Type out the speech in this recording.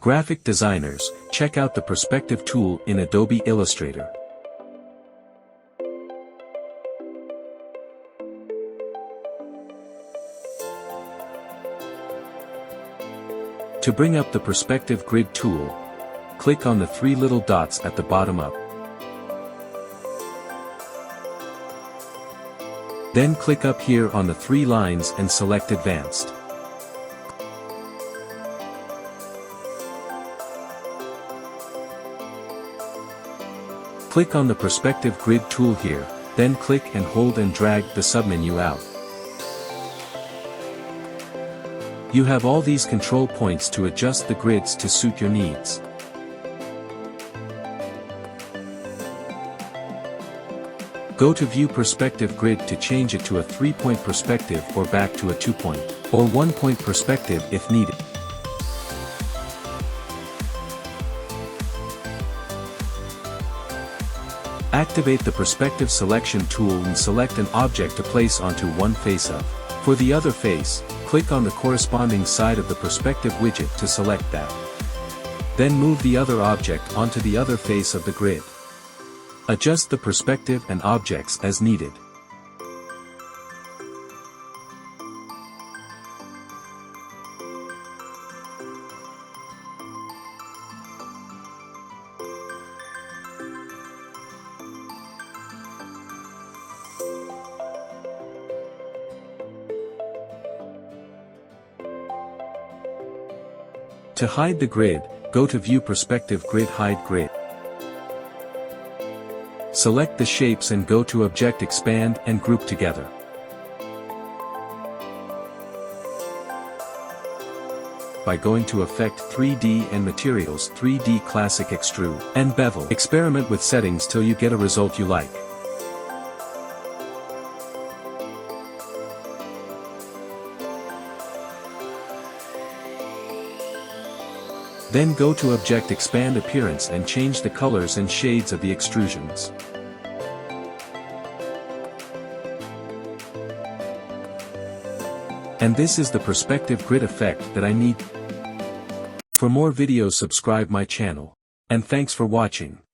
Graphic designers, check out the Perspective tool in Adobe Illustrator. To bring up the Perspective Grid tool, click on the three little dots at the bottom up. Then click up here on the three lines and select Advanced. Click on the Perspective Grid tool here, then click and hold and drag the submenu out. You have all these control points to adjust the grids to suit your needs. Go to View Perspective Grid to change it to a 3-point perspective or back to a 2-point or 1-point perspective if needed. Activate the Perspective Selection tool and select an object to place onto one face of. For the other face, click on the corresponding side of the Perspective widget to select that. Then move the other object onto the other face of the grid. Adjust the perspective and objects as needed. To hide the grid, go to View Perspective Grid Hide Grid. Select the shapes and go to Object Expand and Group Together. By going to Effect 3D and Materials 3D Classic Extrude and Bevel. Experiment with settings till you get a result you like. Then go to Object Expand Appearance and change the colors and shades of the extrusions. And this is the Perspective Grid effect that I need. For more videos subscribe my channel. And thanks for watching.